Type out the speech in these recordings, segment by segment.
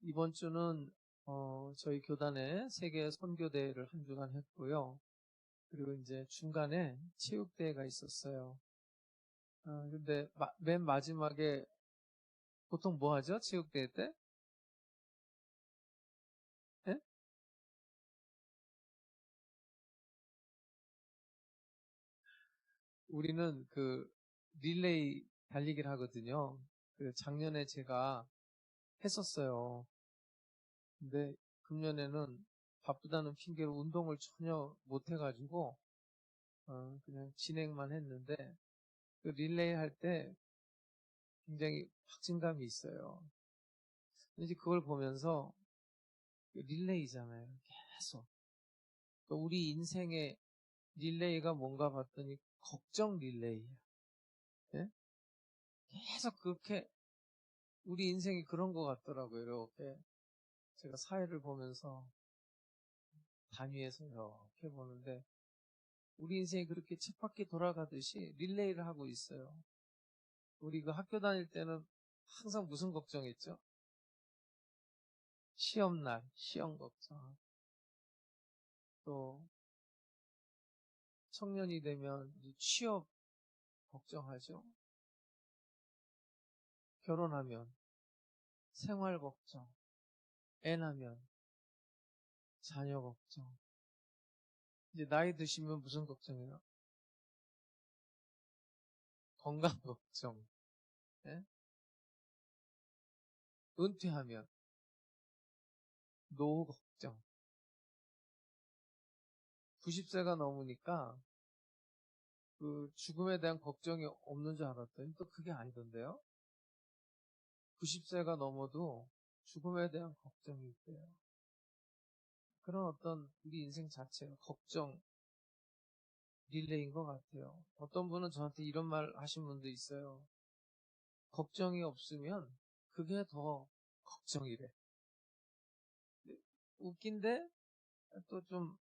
이번 주는 저희 교단의 세계 선교대회를 한 주간 했고요. 그리고 이제 중간에 체육대회가 있었어요. 근데 맨 마지막에 보통 뭐 하죠? 체육대회 때? 예? 우리는 그 릴레이 달리기를 하거든요. 그 작년에 제가 했었어요. 근데 금년에는 바쁘다는 핑계로 운동을 전혀 못 해가지고 그냥 진행만 했는데 그 릴레이 할 때 굉장히 박진감이 있어요. 이제 그걸 보면서 릴레이잖아요. 계속. 그러니까 우리 인생의 릴레이가 뭔가 봤더니 걱정 릴레이야. 예? 계속 그렇게 우리 인생이 그런 것 같더라고요. 이렇게 제가 사회를 보면서 단위에서 이렇게 보는데 우리 인생이 그렇게 쳇바퀴 돌아가듯이 릴레이를 하고 있어요. 우리 그 학교 다닐 때는 항상 무슨 걱정했죠? 시험날, 시험 걱정. 또 청년이 되면 이제 취업 걱정하죠. 결혼하면 생활 걱정, 애 낳으면 자녀 걱정. 이제 나이 드시면 무슨 걱정이에요? 건강 걱정. 예? 은퇴하면 노후 걱정. 90세가 넘으니까 그 죽음에 대한 걱정이 없는 줄 알았더니 또 그게 아니던데요. 90세가 넘어도 죽음에 대한 걱정이 있대요. 그런 어떤 우리 인생 자체가 걱정 릴레이인 것 같아요. 어떤 분은 저한테 이런 말 하신 분도 있어요. 걱정이 없으면 그게 더 걱정이래. 웃긴데 또 좀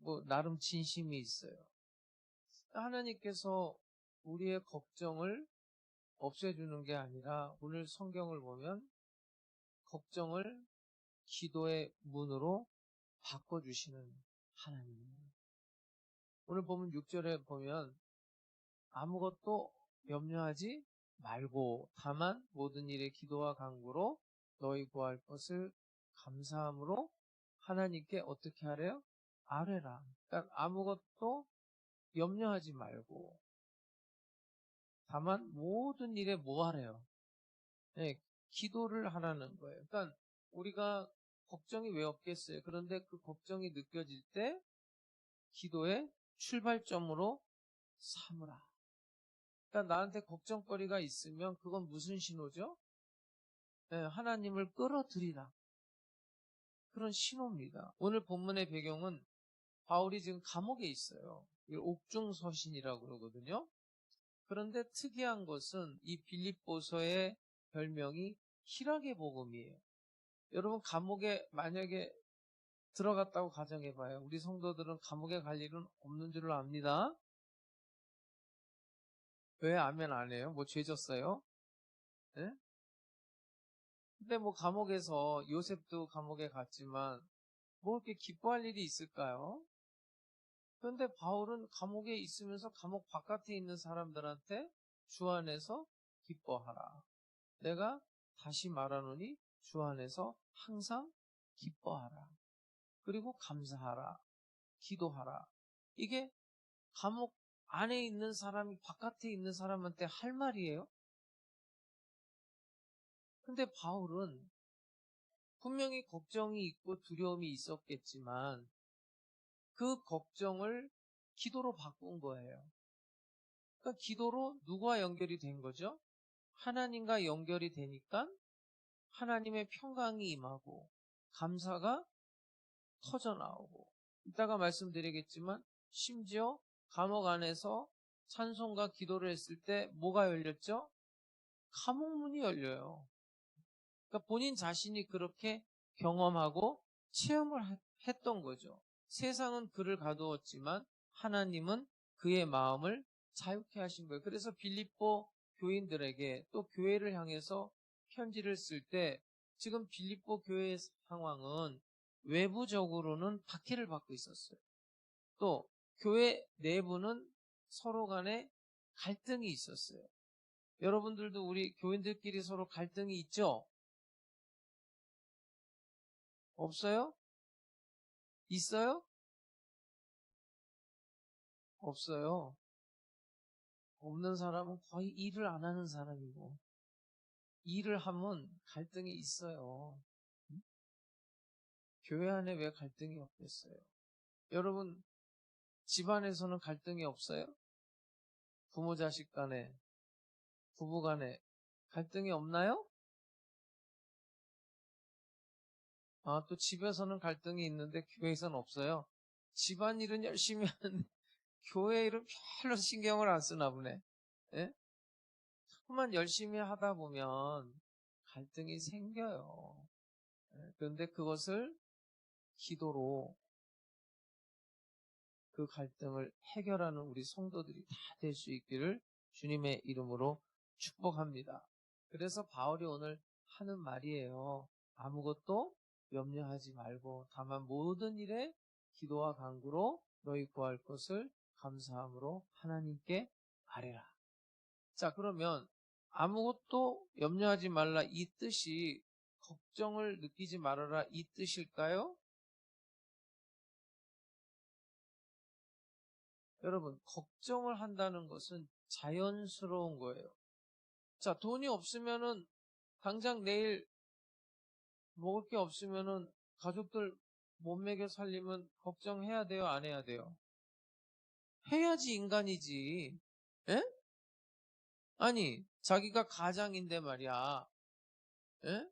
뭐 나름 진심이 있어요. 하나님께서 우리의 걱정을 없애주는 게 아니라 오늘 성경을 보면 걱정을 기도의 문으로 바꿔주시는 하나님이에요. 오늘 보면 6절에 보면 아무것도 염려하지 말고 다만 모든 일에 기도와 간구로 너희 구할 것을 감사함으로 하나님께 어떻게 하래요? 아뢰라. 그러니까 아무것도 염려하지 말고 다만 모든 일에 뭐 하래요? 네, 기도를 하라는 거예요. 그러니까 우리가 걱정이 왜 없겠어요? 그런데 그 걱정이 느껴질 때 기도의 출발점으로 삼으라. 그러니까 나한테 걱정거리가 있으면 그건 무슨 신호죠? 네, 하나님을 끌어들이라. 그런 신호입니다. 오늘 본문의 배경은 바울이 지금 감옥에 있어요. 이걸 옥중서신이라고 그러거든요. 그런데 특이한 것은 이 빌립보서의 별명이 희락의 복음이에요. 여러분 감옥에 만약에 들어갔다고 가정해봐요. 우리 성도들은 감옥에 갈 일은 없는 줄로 압니다. 왜 아멘 안 해요? 뭐 죄졌어요? 네? 근데 뭐 감옥에서 요셉도 감옥에 갔지만 뭐 이렇게 기뻐할 일이 있을까요? 그런데 바울은 감옥에 있으면서 감옥 바깥에 있는 사람들한테 주 안에서 기뻐하라. 내가 다시 말하노니 주 안에서 항상 기뻐하라. 그리고 감사하라. 기도하라. 이게 감옥 안에 있는 사람이 바깥에 있는 사람한테 할 말이에요. 근데 바울은 분명히 걱정이 있고 두려움이 있었겠지만 그 걱정을 기도로 바꾼 거예요. 그러니까 기도로 누구와 연결이 된 거죠? 하나님과 연결이 되니까 하나님의 평강이 임하고 감사가 터져나오고 이따가 말씀드리겠지만 심지어 감옥 안에서 찬송과 기도를 했을 때 뭐가 열렸죠? 감옥문이 열려요. 그러니까 본인 자신이 그렇게 경험하고 체험을 했던 거죠. 세상은 그를 가두었지만 하나님은 그의 마음을 자유케 하신 거예요. 그래서 빌립보 교인들에게 또 교회를 향해서 편지를 쓸 때 지금 빌립보 교회의 상황은 외부적으로는 박해를 받고 있었어요. 또 교회 내부는 서로 간에 갈등이 있었어요. 여러분들도 우리 교인들끼리 서로 갈등이 있죠? 없어요? 있어요? 없어요. 없는 사람은 거의 일을 안 하는 사람이고, 일을 하면 갈등이 있어요. 교회 안에 왜 갈등이 없겠어요? 여러분, 집안에서는 갈등이 없어요? 부모 자식 간에, 부부 간에 갈등이 없나요? 아, 또 집에서는 갈등이 있는데 교회에서는 없어요. 집안일은 열심히 하는데 교회 일은 별로 신경을 안 쓰나 보네. 예? 조금만 열심히 하다 보면 갈등이 생겨요. 예? 그런데 그것을 기도로 그 갈등을 해결하는 우리 성도들이 다 될 수 있기를 주님의 이름으로 축복합니다. 그래서 바울이 오늘 하는 말이에요. 아무것도 염려하지 말고 다만 모든 일에 기도와 간구로 너희 구할 것을 감사함으로 하나님께 아뢰라. 자, 그러면 아무것도 염려하지 말라 이 뜻이 걱정을 느끼지 말아라 이 뜻일까요? 여러분, 걱정을 한다는 것은 자연스러운 거예요. 자, 돈이 없으면은 당장 내일 먹을 게 없으면은 가족들 못 먹여 살리면 걱정해야 돼요, 안 해야 돼요? 해야지 인간이지. 예? 아니, 자기가 가장인데 말이야. 예?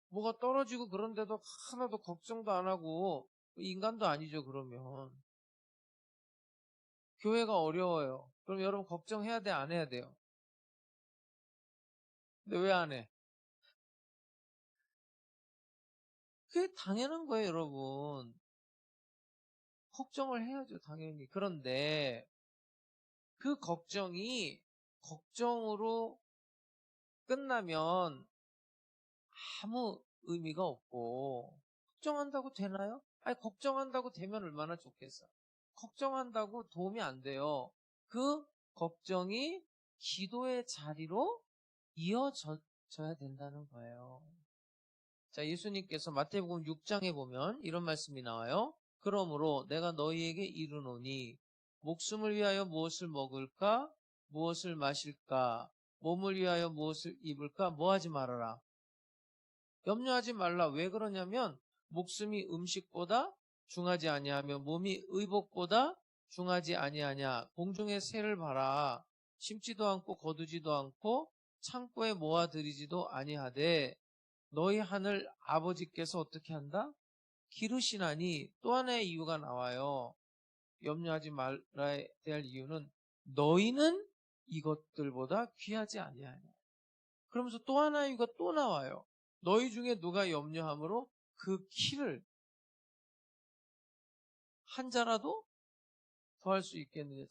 뭐가 떨어지고 그런데도 하나도 걱정도 안 하고 인간도 아니죠, 그러면. 교회가 어려워요. 그럼 여러분 걱정해야 돼, 안 해야 돼요? 근데 왜 안 해? 그게 당연한 거예요, 여러분. 걱정을 해야죠, 당연히. 그런데 그 걱정이 걱정으로 끝나면 아무 의미가 없고, 걱정한다고 되나요? 아니, 걱정한다고 되면 얼마나 좋겠어. 걱정한다고 도움이 안 돼요. 그 걱정이 기도의 자리로 이어져야 된다는 거예요. 자, 예수님께서 마태복음 6장에 보면 이런 말씀이 나와요. 그러므로 내가 너희에게 이르노니 목숨을 위하여 무엇을 먹을까? 무엇을 마실까? 몸을 위하여 무엇을 입을까? 뭐하지 말아라. 염려하지 말라. 왜 그러냐면 목숨이 음식보다 중하지 아니하며 몸이 의복보다 중하지 아니하냐. 공중의 새를 봐라. 심지도 않고 거두지도 않고 창고에 모아들이지도 아니하되 너희 하늘 아버지께서 어떻게 한다? 기르시나니. 또 하나의 이유가 나와요. 염려하지 말아야 될 이유는 너희는 이것들보다 귀하지 아니하냐. 그러면서 또 하나의 이유가 또 나와요. 너희 중에 누가 염려함으로 그 키를 한 자라도 더할 수 있겠느냐.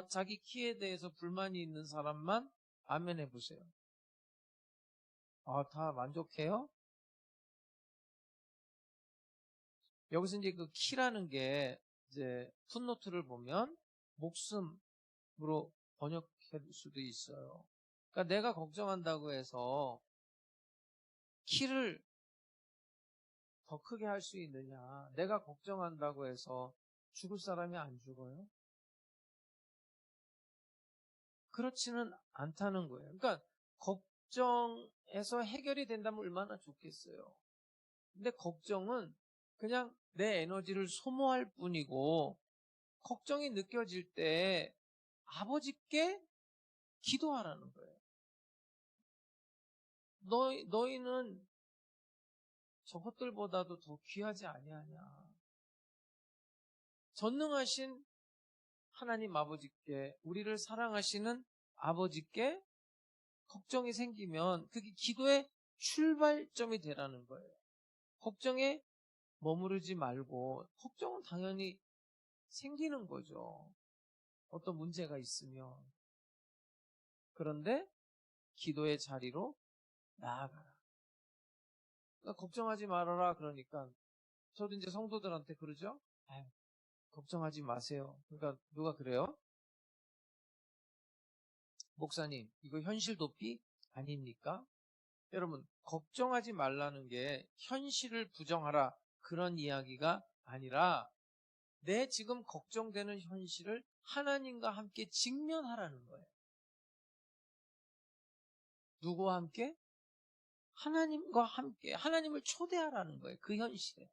자기 키에 대해서 불만이 있는 사람만 아멘 해보세요. 아, 다 만족해요? 여기서 이제 그 키라는 게 이제 풋노트를 보면 목숨으로 번역할 수도 있어요. 그러니까 내가 걱정한다고 해서 키를 더 크게 할 수 있느냐. 내가 걱정한다고 해서 죽을 사람이 안 죽어요? 그렇지는 않다는 거예요. 그러니까 걱정해서 해결이 된다면 얼마나 좋겠어요. 근데 걱정은 그냥 내 에너지를 소모할 뿐이고 걱정이 느껴질 때 아버지께 기도하라는 거예요. 너희는 저것들보다도 더 귀하지 아니하냐. 전능하신 하나님 아버지께, 우리를 사랑하시는 아버지께 걱정이 생기면 그게 기도의 출발점이 되라는 거예요. 걱정에 머무르지 말고, 걱정은 당연히 생기는 거죠. 어떤 문제가 있으면. 그런데 기도의 자리로 나아가라. 걱정하지 말아라 그러니까 저도 이제 성도들한테 그러죠. 아유, 걱정하지 마세요. 그러니까 누가 그래요? 목사님, 이거 현실 도피 아닙니까? 여러분, 걱정하지 말라는 게 현실을 부정하라 그런 이야기가 아니라 내 지금 걱정되는 현실을 하나님과 함께 직면하라는 거예요. 누구와 함께? 하나님과 함께, 하나님을 초대하라는 거예요. 그 현실에.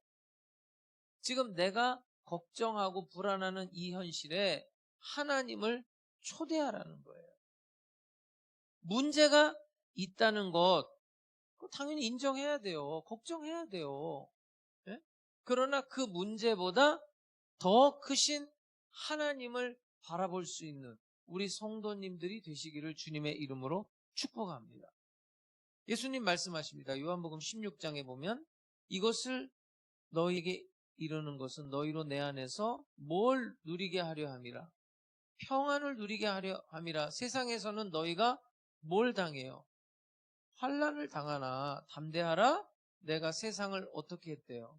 지금 내가 걱정하고 불안하는 이 현실에 하나님을 초대하라는 거예요. 문제가 있다는 것, 당연히 인정해야 돼요. 걱정해야 돼요. 예? 그러나 그 문제보다 더 크신 하나님을 바라볼 수 있는 우리 성도님들이 되시기를 주님의 이름으로 축복합니다. 예수님 말씀하십니다. 요한복음 16장에 보면 이것을 너희에게 이르는 것은 너희로 내 안에서 뭘 누리게 하려 함이라. 평안을 누리게 하려 함이라. 세상에서는 너희가 뭘 당해요? 환난을 당하나 담대하라. 내가 세상을 어떻게 했대요?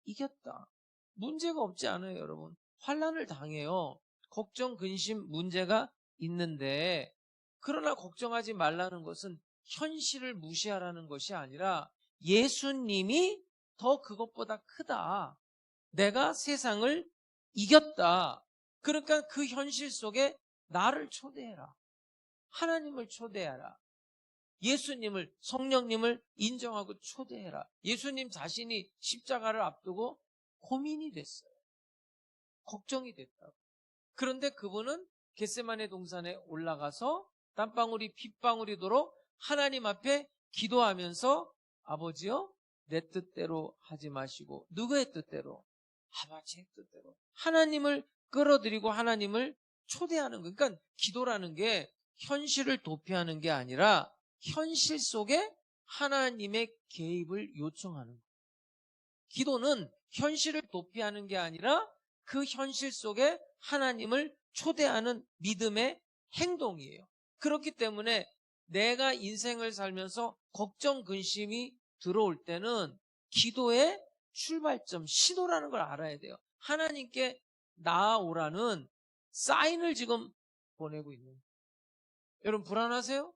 이겼다. 문제가 없지 않아요, 여러분. 환난을 당해요. 걱정, 근심, 문제가 있는데 그러나 걱정하지 말라는 것은 현실을 무시하라는 것이 아니라 예수님이 더 그것보다 크다. 내가 세상을 이겼다. 그러니까 그 현실 속에 나를 초대해라. 하나님을 초대해라. 예수님을, 성령님을 인정하고 초대해라. 예수님 자신이 십자가를 앞두고 고민이 됐어요. 걱정이 됐다고. 그런데 그분은 겟세마네 동산에 올라가서 땀방울이 핏방울이도록 하나님 앞에 기도하면서 아버지여 내 뜻대로 하지 마시고 누구의 뜻대로? 아버지의 뜻대로. 하나님을 끌어들이고 하나님을 초대하는 거예요. 그러니까 기도라는 게 현실을 도피하는 게 아니라 현실 속에 하나님의 개입을 요청하는 거예요. 기도는 현실을 도피하는 게 아니라 그 현실 속에 하나님을 초대하는 믿음의 행동이에요. 그렇기 때문에 내가 인생을 살면서 걱정, 근심이 들어올 때는 기도의 출발점, 시도라는 걸 알아야 돼요. 하나님께 나아오라는 사인을 지금 보내고 있는 거예요. 여러분 불안하세요?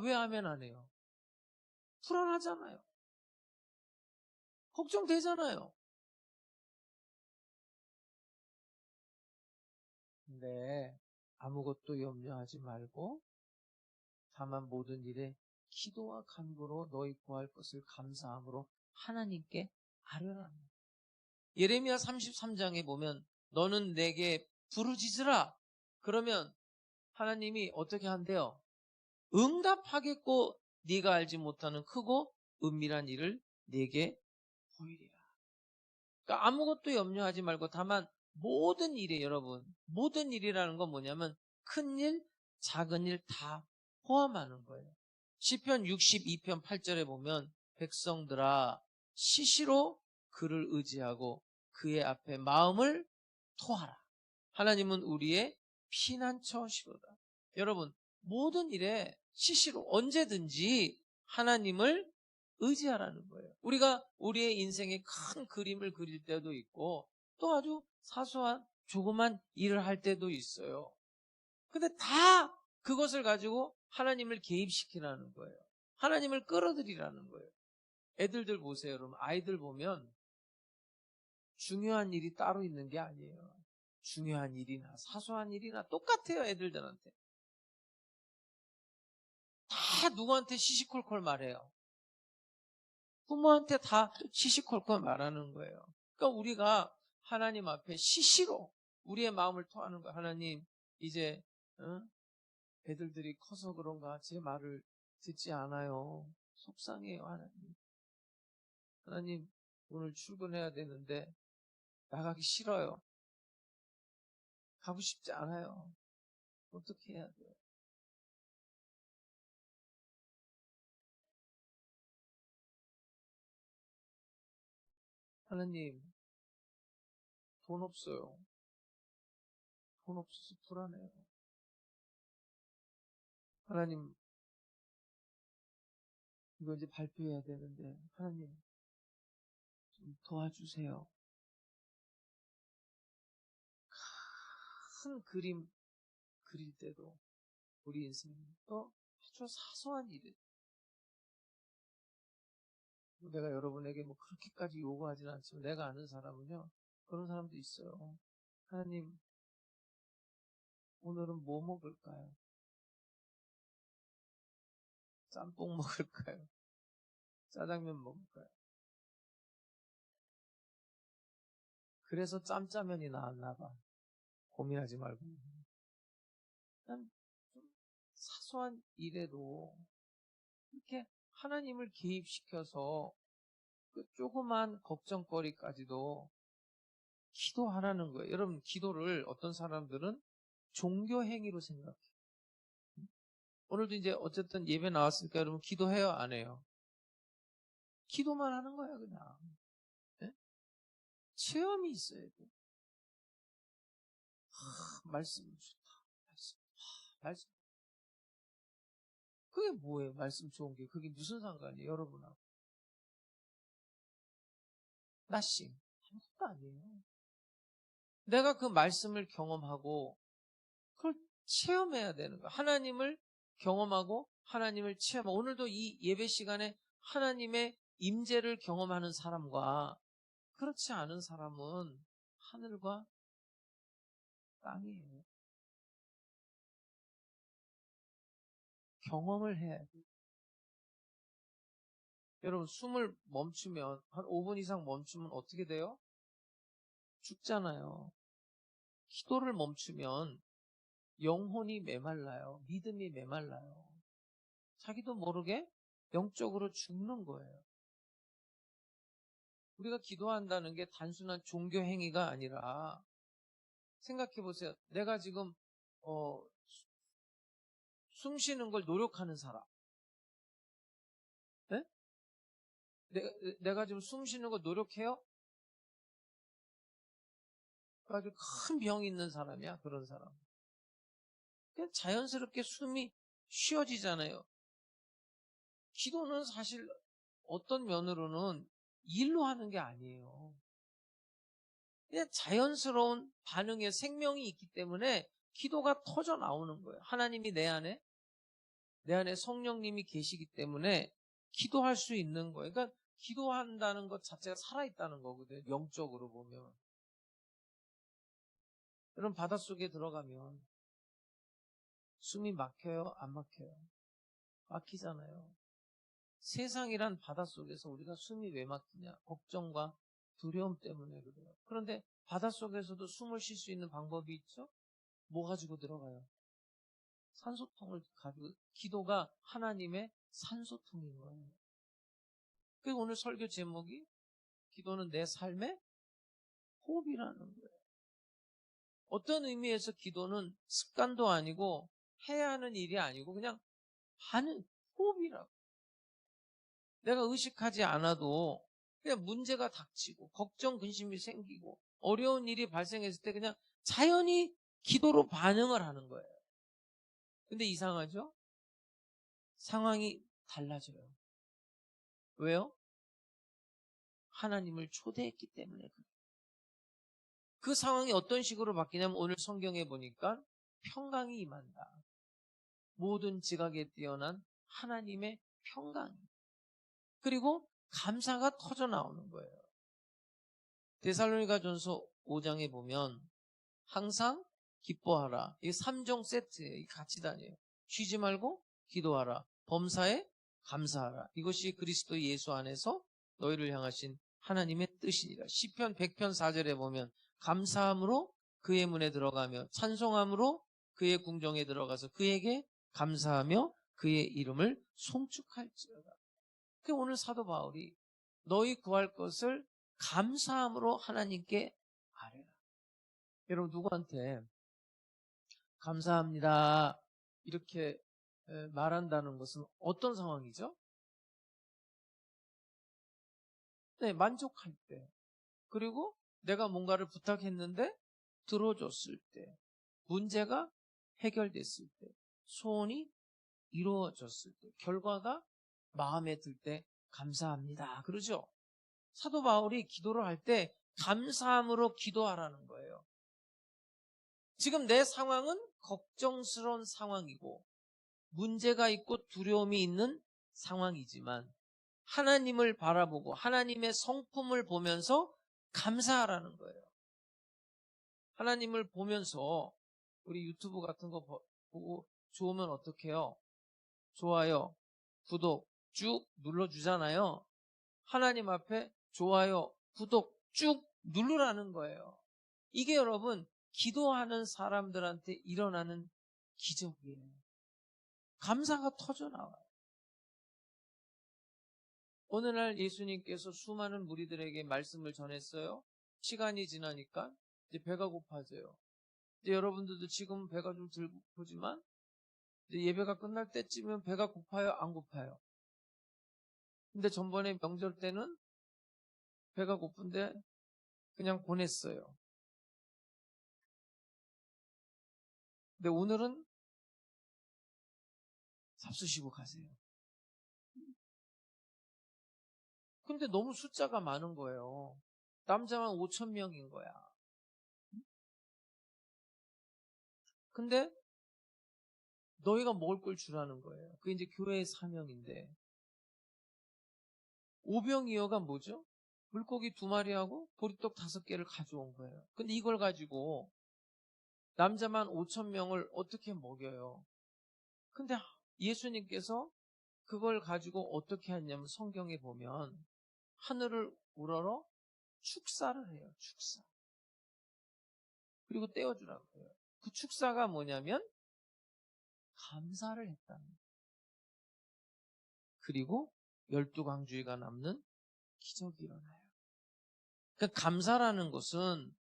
왜 아멘 안 해요? 불안하잖아요. 걱정되잖아요. 근데 아무것도 염려하지 말고 다만 모든 일에 기도와 간구로 너희 구할 것을 감사함으로 하나님께 아뢰라. 예레미야 33장에 보면 너는 내게 부르짖으라. 그러면 하나님이 어떻게 한대요? 응답하겠고 네가 알지 못하는 크고 은밀한 일을 네게 보이리라. 그러니까 아무것도 염려하지 말고 다만 모든 일에 여러분 모든 일이라는 건 뭐냐면 큰 일, 작은 일 다 포함하는 거예요. 시편 62편 8절에 보면 백성들아 시시로 그를 의지하고 그의 앞에 마음을 토하라. 하나님은 우리의 피난처시로다. 여러분 모든 일에 시시로 언제든지 하나님을 의지하라는 거예요. 우리가 우리의 인생의 큰 그림을 그릴 때도 있고 또 아주 사소한 조그만 일을 할 때도 있어요. 근데 다 그것을 가지고 하나님을 개입시키라는 거예요. 하나님을 끌어들이라는 거예요. 애들들 보세요, 여러분. 아이들 보면 중요한 일이 따로 있는 게 아니에요. 중요한 일이나 사소한 일이나 똑같아요, 애들들한테. 다 누구한테 시시콜콜 말해요. 부모한테 다 시시콜콜 말하는 거예요. 그러니까 우리가 하나님 앞에 시시로 우리의 마음을 토하는 거예요. 하나님, 이제 애들들이 커서 그런가 제 말을 듣지 않아요. 속상해요, 하나님. 하나님, 오늘 출근해야 되는데 나가기 싫어요. 가고 싶지 않아요. 어떻게 해야 돼요? 하나님, 돈 없어요. 돈 없어서 불안해요. 하나님, 이거 이제 발표해야 되는데 하나님 좀 도와주세요. 큰 그림 그릴 때도 우리 인생은 또 아주 사소한 일을 내가 여러분에게 뭐 그렇게까지 요구하지는 않지만 내가 아는 사람은요 그런 사람도 있어요. 하나님 오늘은 뭐 먹을까요? 짬뽕 먹을까요? 짜장면 먹을까요? 그래서 짬짜면이 나왔나 봐. 고민하지 말고. 난 좀 사소한 일에도 이렇게 하나님을 개입시켜서 그 조그만 걱정거리까지도 기도하라는 거예요. 여러분, 기도를 어떤 사람들은 종교 행위로 생각해요. 오늘도 이제 어쨌든 예배 나왔으니까 여러분 기도해요, 안 해요? 기도만 하는 거야, 그냥. 네? 체험이 있어야 돼. 말씀 좋다. 말씀. 그게 뭐예요? 말씀 좋은 게. 그게 무슨 상관이에요, 여러분하고? 나싱. 아무것도 아니에요. 내가 그 말씀을 경험하고 그걸 체험해야 되는 거야. 하나님을 경험하고 하나님을 체험하고 오늘도 이 예배 시간에 하나님의 임재를 경험하는 사람과 그렇지 않은 사람은 하늘과 땅이에요. 경험을 해야 돼요. 여러분 숨을 멈추면 한 5분 이상 멈추면 어떻게 돼요? 죽잖아요. 기도를 멈추면 영혼이 메말라요. 믿음이 메말라요. 자기도 모르게 영적으로 죽는 거예요. 우리가 기도한다는 게 단순한 종교 행위가 아니라 생각해 보세요. 내가 지금 숨 쉬는 걸 노력하는 사람. 네? 내가 지금 숨 쉬는 거 노력해요? 아주 큰 병이 있는 사람이야, 그런 사람. 그냥 자연스럽게 숨이 쉬어지잖아요. 기도는 사실 어떤 면으로는 일로 하는 게 아니에요. 그냥 자연스러운 반응에 생명이 있기 때문에 기도가 터져 나오는 거예요. 하나님이 내 안에 성령님이 계시기 때문에 기도할 수 있는 거예요. 그러니까 기도한다는 것 자체가 살아있다는 거거든요. 영적으로 보면. 여러분 바닷속에 들어가면 숨이 막혀요? 안 막혀요? 막히잖아요. 세상이란 바닷속에서 우리가 숨이 왜 막히냐? 걱정과 두려움 때문에 그래요. 그런데 바닷속에서도 숨을 쉴 수 있는 방법이 있죠? 뭐 가지고 들어가요? 산소통을 가지고, 기도가 하나님의 산소통인 거예요. 그리고 오늘 설교 제목이 기도는 내 삶의 호흡이라는 거예요. 어떤 의미에서 기도는 습관도 아니고 해야 하는 일이 아니고 그냥 하는 호흡이라고. 내가 의식하지 않아도 그냥 문제가 닥치고 걱정, 근심이 생기고 어려운 일이 발생했을 때 그냥 자연히 기도로 반응을 하는 거예요. 근데 이상하죠? 상황이 달라져요. 왜요? 하나님을 초대했기 때문에 그래요. 그 상황이 어떤 식으로 바뀌냐면 오늘 성경에 보니까 평강이 임한다. 모든 지각에 뛰어난 하나님의 평강이. 그리고 감사가 터져 나오는 거예요. 데살로니가전서 5장에 보면 항상 기뻐하라. 이 3종 세트예요. 이 같이 다녀요. 쉬지 말고 기도하라. 범사에 감사하라. 이것이 그리스도 예수 안에서 너희를 향하신 하나님의 뜻이니라. 시편 100편 4절에 보면 감사함으로 그의 문에 들어가며 찬송함으로 그의 궁정에 들어가서 그에게 감사하며 그의 이름을 송축할지어다. 그 오늘 사도 바울이 너희 구할 것을 감사함으로 하나님께 아뢰라. 여러분 누구한테 감사합니다 이렇게 말한다는 것은 어떤 상황이죠? 네, 만족할 때. 그리고 내가 뭔가를 부탁했는데 들어줬을 때, 문제가 해결됐을 때, 소원이 이루어졌을 때, 결과가 마음에 들 때 감사합니다. 그러죠? 사도 바울이 기도를 할 때 감사함으로 기도하라는 거예요. 지금 내 상황은 걱정스러운 상황이고 문제가 있고 두려움이 있는 상황이지만 하나님을 바라보고 하나님의 성품을 보면서 감사하라는 거예요. 하나님을 보면서 우리 유튜브 같은 거 보고 좋으면 어떻게 해요? 좋아요, 구독 쭉 눌러주잖아요. 하나님 앞에 좋아요, 구독 쭉 누르라는 거예요. 이게 여러분 기도하는 사람들한테 일어나는 기적이에요. 감사가 터져나와요. 어느 날 예수님께서 수많은 무리들에게 말씀을 전했어요. 시간이 지나니까 이제 배가 고파져요. 이제 여러분들도 지금 배가 좀 덜 고프지만 이제 예배가 끝날 때쯤이면 배가 고파요? 안 고파요? 근데 전번에 명절 때는 배가 고픈데 그냥 보냈어요. 근데 오늘은 삽수시고 가세요. 근데 너무 숫자가 많은 거예요. 남자만 5,000명인 거야. 근데 너희가 먹을 걸 주라는 거예요. 그게 이제 교회의 사명인데. 오병이어가 뭐죠? 물고기 2마리하고 보리떡 5개를 가져온 거예요. 근데 이걸 가지고 남자만 5,000명을 어떻게 먹여요? 근데 예수님께서 그걸 가지고 어떻게 했냐면 성경에 보면 하늘을 우러러 축사를 해요. 축사. 그리고 떼어주라고 해요. 그 축사가 뭐냐면 감사를 했다는 거예요. 그리고 12강주의가 남는 기적이 일어나요. 그러니까 감사라는 것은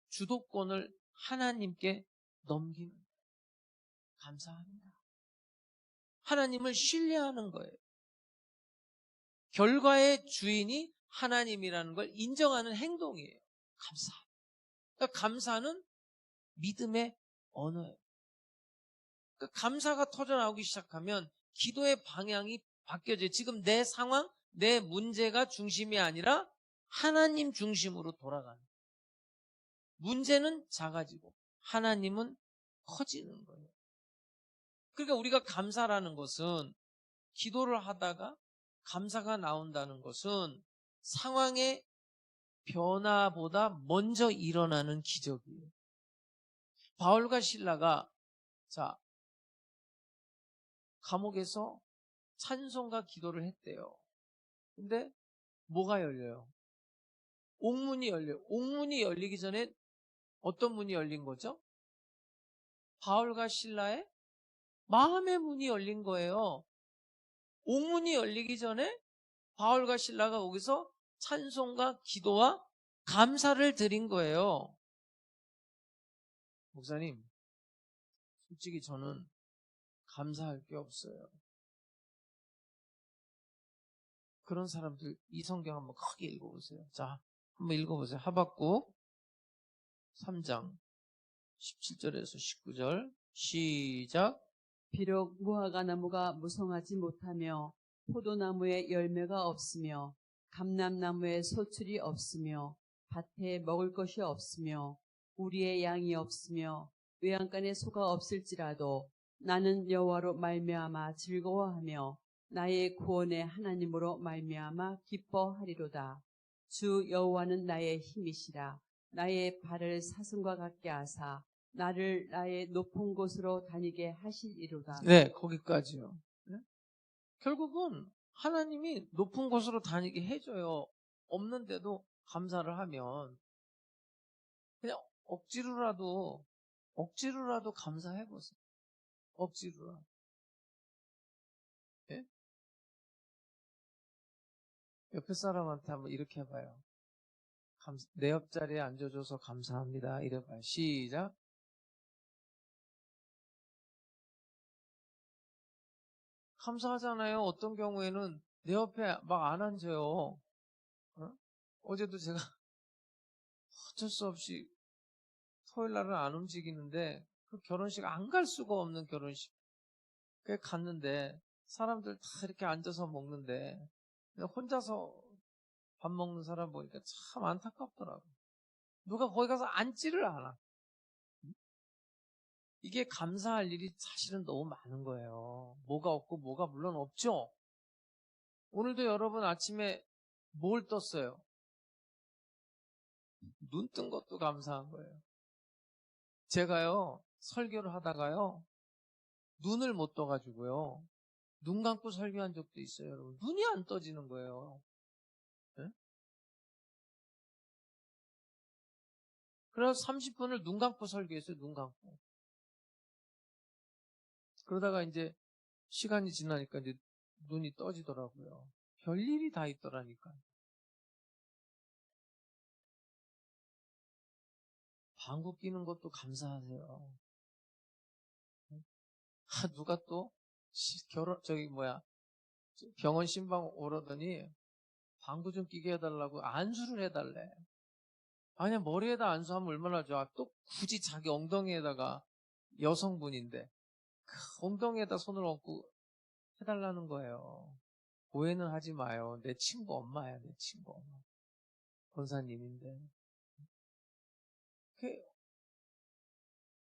주도권을 하나님께 넘기는 거예요. 감사합니다. 하나님을 신뢰하는 거예요. 결과의 주인이 하나님이라는 걸 인정하는 행동이에요. 감사. 그러니까 감사는 믿음의 언어예요. 그러니까 감사가 터져나오기 시작하면 기도의 방향이 바뀌어져요. 지금 내 상황, 내 문제가 중심이 아니라 하나님 중심으로 돌아가는 거예요. 문제는 작아지고 하나님은 커지는 거예요. 그러니까 우리가 감사라는 것은 기도를 하다가 감사가 나온다는 것은 상황의 변화보다 먼저 일어나는 기적이에요. 바울과 실라가 감옥에서 찬송과 기도를 했대요. 근데 뭐가 열려요? 옥문이 열려요. 옥문이 열리기 전에 어떤 문이 열린 거죠? 바울과 실라의 마음의 문이 열린 거예요. 옥문이 열리기 전에 바울과 실라가 거기서 찬송과 기도와 감사를 드린 거예요. 목사님, 솔직히 저는 감사할 게 없어요. 그런 사람들 이 성경 한번 크게 읽어보세요. 자, 한번 읽어보세요. 하박국 3장 17절에서 19절 시작. 비록 무화과 나무가 무성하지 못하며 포도나무에 열매가 없으며 감람나무에 소출이 없으며 밭에 먹을 것이 없으며 우리의 양이 없으며 외양간에 소가 없을지라도 나는 여호와로 말미암아 즐거워하며 나의 구원의 하나님으로 말미암아 기뻐하리로다. 주 여호와는 나의 힘이시라. 나의 발을 사슴과 같게 하사 나를 나의 높은 곳으로 다니게 하시리로다. 네, 거기까지요. 네? 결국은 하나님이 높은 곳으로 다니게 해줘요. 없는데도 감사를 하면 그냥 억지로라도 감사해보세요. 억지로라도. 네? 옆에 사람한테 한번 이렇게 해봐요. 내 옆자리에 앉아줘서 감사합니다. 이래봐요. 시작. 감사하잖아요. 어떤 경우에는 내 옆에 막 안 앉아요. 어제도 제가 어쩔 수 없이 토요일 날은 안 움직이는데 그 결혼식 안 갈 수가 없는 결혼식. 그래 갔는데 사람들 다 이렇게 앉아서 먹는데 그냥 혼자서 밥 먹는 사람 보니까 참 안타깝더라고. 누가 거기 가서 앉지를 않아. 이게 감사할 일이 사실은 너무 많은 거예요. 뭐가 없고 뭐가 물론 없죠. 오늘도 여러분 아침에 뭘 떴어요? 눈 뜬 것도 감사한 거예요. 제가요, 설교를 하다가요, 눈을 못 떠가지고요, 눈 감고 설교한 적도 있어요, 여러분. 눈이 안 떠지는 거예요. 네? 그래서 30분을 눈 감고 설교했어요, 눈 감고. 그러다가 이제 시간이 지나니까 이제 눈이 떠지더라고요. 별일이 다 있더라니까. 방구 끼는 것도 감사하세요. 누가 또 병원 신방 오러더니 방구 좀 끼게 해달라고 안수를 해달래. 아니야, 머리에다 안수하면 얼마나 좋아. 또 굳이 자기 엉덩이에다가, 여성분인데 그 엉덩이에다 손을 얹고 해달라는 거예요. 오해는 하지 마요. 내 친구 엄마야, 내 친구 엄마. 권사님인데.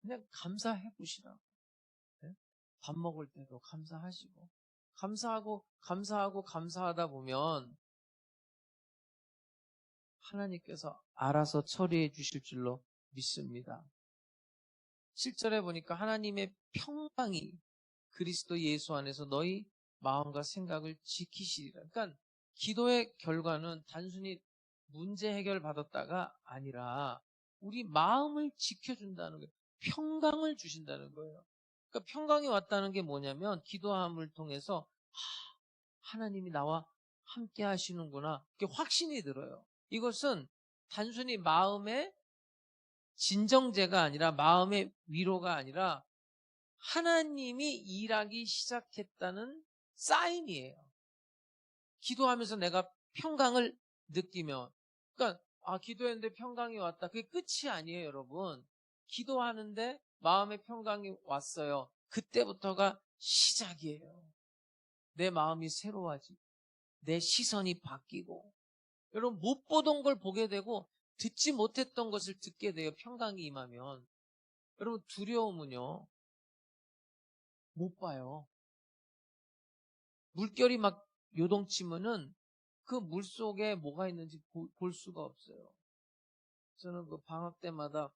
그냥 감사해 보시라고. 네? 밥 먹을 때도 감사하시고. 감사하다 보면 하나님께서 알아서 처리해 주실 줄로 믿습니다. 7절에 보니까 하나님의 평강이 그리스도 예수 안에서 너희 마음과 생각을 지키시리라. 그러니까 기도의 결과는 단순히 문제 해결 받았다가 아니라 우리 마음을 지켜준다는 거예요. 평강을 주신다는 거예요. 그러니까 평강이 왔다는 게 뭐냐면 기도함을 통해서 하나님이 나와 함께 하시는구나. 이렇게 확신이 들어요. 이것은 단순히 마음의 진정제가 아니라 마음의 위로가 아니라 하나님이 일하기 시작했다는 사인이에요. 기도하면서 내가 평강을 느끼면, 그러니까 기도했는데 평강이 왔다. 그게 끝이 아니에요, 여러분. 기도하는데 마음의 평강이 왔어요. 그때부터가 시작이에요. 내 마음이 새로워지고 내 시선이 바뀌고 여러분 못 보던 걸 보게 되고 듣지 못했던 것을 듣게 돼요. 평강이 임하면. 여러분 두려움은요. 못 봐요. 물결이 막 요동치면은 그 물속에 뭐가 있는지 볼 수가 없어요. 저는 그 방학 때마다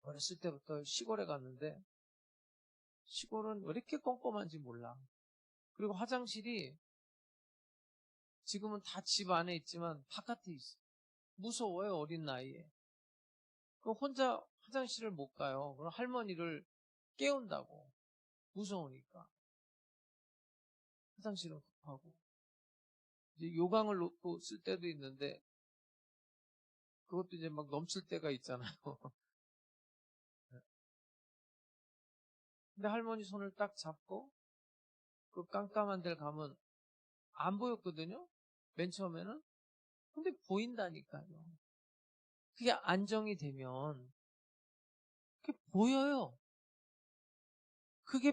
어렸을 때부터 시골에 갔는데 시골은 왜 이렇게 꼼꼼한지 몰라. 그리고 화장실이 지금은 다 집 안에 있지만 바깥에 있어. 무서워요, 어린 나이에. 그럼 혼자 화장실을 못 가요. 그럼 할머니를 깨운다고. 무서우니까. 화장실은 급하고. 이제 요강을 놓고 쓸 때도 있는데 그것도 이제 막 넘칠 때가 있잖아요. 근데 할머니 손을 딱 잡고 그 깜깜한 데를 가면 안 보였거든요. 맨 처음에는. 근데 보인다니까요. 그게 안정이 되면 그게 보여요. 그게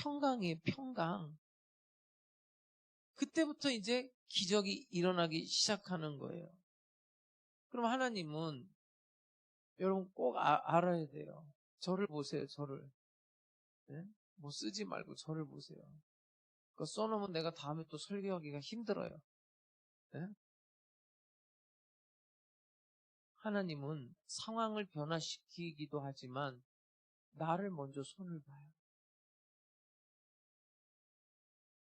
평강이에요. 평강. 그때부터 이제 기적이 일어나기 시작하는 거예요. 그럼 하나님은 여러분 꼭 알아야 돼요. 저를 보세요. 저를. 네? 뭐 쓰지 말고 저를 보세요. 그거 써놓으면 내가 다음에 또 설교하기가 힘들어요. 네? 하나님은 상황을 변화시키기도 하지만 나를 먼저 손을 봐요.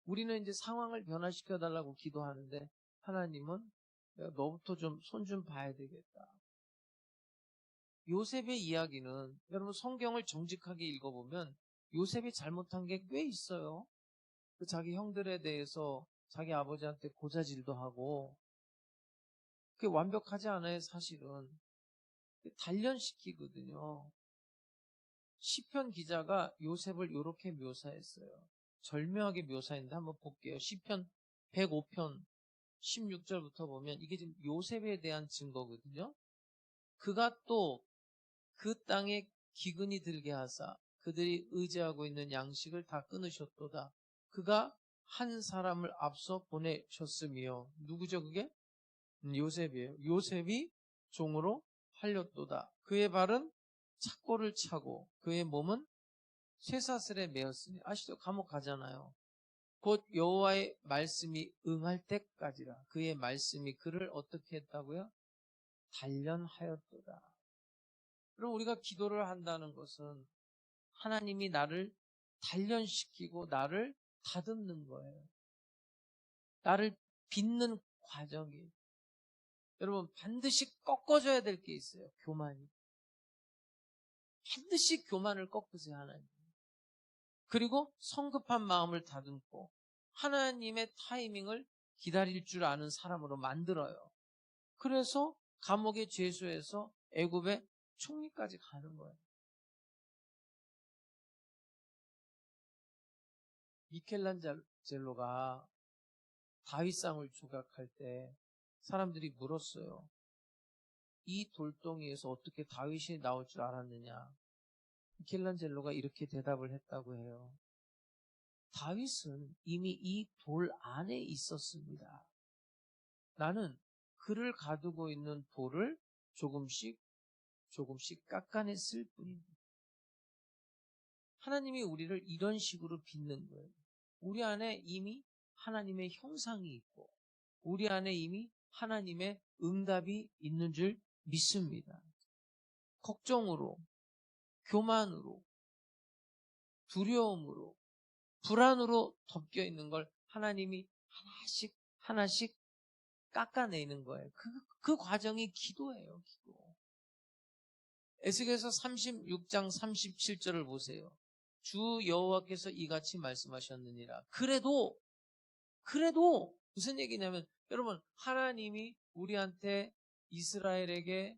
우리는 이제 상황을 변화시켜 달라고 기도하는데 하나님은 내가 너부터 좀 손 좀 봐야 되겠다. 요셉의 이야기는 여러분 성경을 정직하게 읽어보면 요셉이 잘못한 게 꽤 있어요. 그 자기 형들에 대해서 자기 아버지한테 고자질도 하고 그게 완벽하지 않아요, 사실은. 단련시키거든요. 시편 기자가 요셉을 이렇게 묘사했어요. 절묘하게 묘사했는데 한번 볼게요. 시편 105편 16절부터 보면 이게 지금 요셉에 대한 증거거든요. 그가 또 그 땅에 기근이 들게 하사 그들이 의지하고 있는 양식을 다 끊으셨도다. 그가 한 사람을 앞서 보내셨으며 누구죠 그게? 요셉이에요. 요셉이 종으로 팔렸도다. 그의 발은 착고를 차고 그의 몸은 쇠사슬에 매었으니 아시죠? 감옥 가잖아요. 곧 여호와의 말씀이 응할 때까지라. 그의 말씀이 그를 어떻게 했다고요? 단련하였도다. 그럼 우리가 기도를 한다는 것은 하나님이 나를 단련시키고 나를 다듬는 거예요. 나를 빚는 과정이에요. 여러분 반드시 꺾어줘야 될 게 있어요. 교만이. 반드시 교만을 꺾으세요. 하나님. 그리고 성급한 마음을 다듬고 하나님의 타이밍을 기다릴 줄 아는 사람으로 만들어요. 그래서 감옥의 죄수에서 애굽의 총리까지 가는 거예요. 미켈란젤로가 다윗상을 조각할 때 사람들이 물었어요. 이 돌덩이에서 어떻게 다윗이 나올 줄 알았느냐? 미켈란젤로가 이렇게 대답을 했다고 해요. 다윗은 이미 이 돌 안에 있었습니다. 나는 그를 가두고 있는 돌을 조금씩 깎아냈을 뿐입니다. 하나님이 우리를 이런 식으로 빚는 거예요. 우리 안에 이미 하나님의 형상이 있고 우리 안에 이미 하나님의 응답이 있는 줄 믿습니다. 걱정으로, 교만으로, 두려움으로, 불안으로 덮여 있는 걸 하나님이 하나씩 깎아내는 거예요. 그 과정이 기도예요, 기도. 에스겔서 36장 37절을 보세요. 주 여호와께서 이같이 말씀하셨느니라. 그래도 무슨 얘기냐면 여러분 하나님이 우리한테 이스라엘에게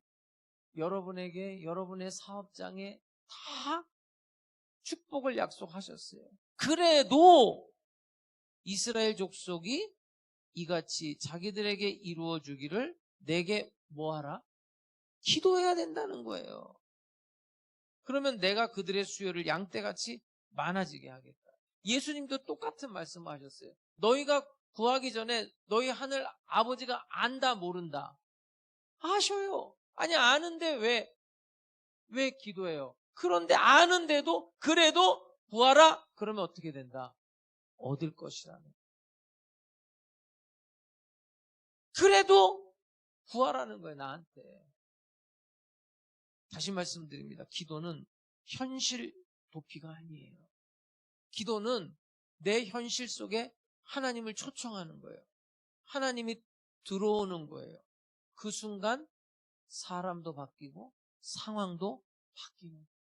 여러분에게 여러분의 사업장에 다 축복을 약속하셨어요. 그래도 이스라엘 족속이 이같이 자기들에게 이루어 주기를 내게 뭐하라? 기도해야 된다는 거예요. 그러면 내가 그들의 수요를 양떼같이 많아지게 하겠다. 예수님도 똑같은 말씀을 하셨어요. 너희가 구하기 전에 너희 하늘 아버지가 안다 모른다. 아셔요. 아니 아는데 왜 기도해요? 그런데 아는데도 그래도 구하라? 그러면 어떻게 된다? 얻을 것이라는. 그래도 구하라는 거예요, 나한테. 다시 말씀드립니다. 기도는 현실 도피가 아니에요. 기도는 내 현실 속에 하나님을 초청하는 거예요. 하나님이 들어오는 거예요. 그 순간 사람도 바뀌고 상황도 바뀌는 거예요.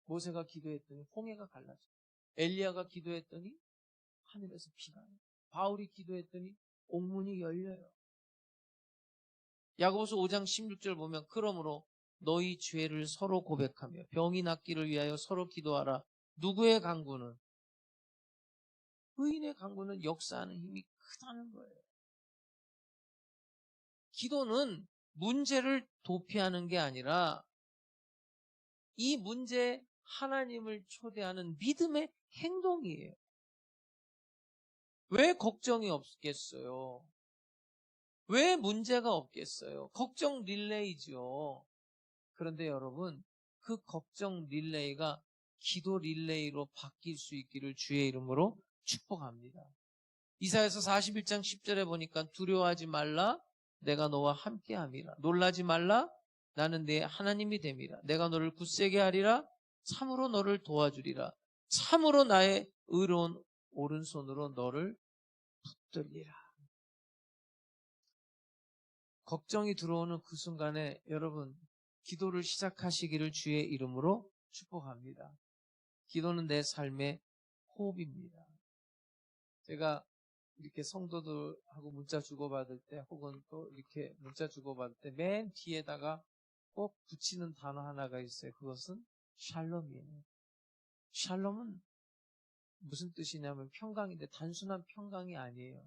모세가 기도했더니 홍해가 갈라져. 엘리야가 기도했더니 하늘에서 비가 와요. 바울이 기도했더니 옥문이 열려요. 야고보서 5장 16절 보면 그러므로 너희 죄를 서로 고백하며 병이 낫기를 위하여 서로 기도하라. 누구의 간구는? 의인의 간구는 역사하는 힘이 크다는 거예요. 기도는 문제를 도피하는 게 아니라 이 문제에 하나님을 초대하는 믿음의 행동이에요. 왜 걱정이 없겠어요? 왜 문제가 없겠어요? 걱정 릴레이죠. 그런데 여러분, 그 걱정 릴레이가 기도 릴레이로 바뀔 수 있기를 주의 이름으로 축복합니다. 이사야서 41장 10절에 보니까 두려워하지 말라 내가 너와 함께함이라. 놀라지 말라 나는 네 하나님이 됨이라. 내가 너를 굳세게 하리라. 참으로 너를 도와주리라. 참으로 나의 의로운 오른손으로 너를 붙들리라. 걱정이 들어오는 그 순간에 여러분 기도를 시작하시기를 주의 이름으로 축복합니다. 기도는 내 삶의 호흡입니다. 제가 이렇게 성도들하고 문자 주고받을 때 혹은 또 이렇게 문자 주고받을 때 맨 뒤에다가 꼭 붙이는 단어 하나가 있어요. 그것은 샬롬이에요. 샬롬은 무슨 뜻이냐면 평강인데 단순한 평강이 아니에요.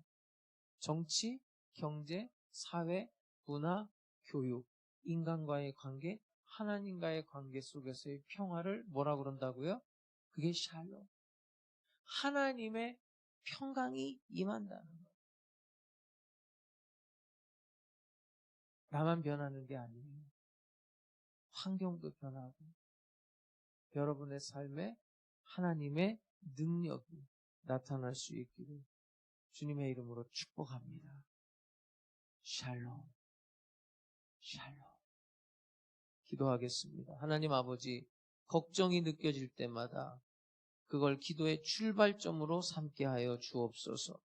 정치, 경제, 사회, 문화, 교육, 인간과의 관계, 하나님과의 관계 속에서의 평화를 뭐라 그런다고요? 그게 샬롬. 하나님의 평강이 임한다는 거예요. 나만 변하는 게 아니에요. 환경도 변하고 여러분의 삶에 하나님의 능력이 나타날 수 있기를 주님의 이름으로 축복합니다. 샬롬, 샬롬. 기도하겠습니다. 하나님 아버지, 걱정이 느껴질 때마다 그걸 기도의 출발점으로 삼게 하여 주옵소서.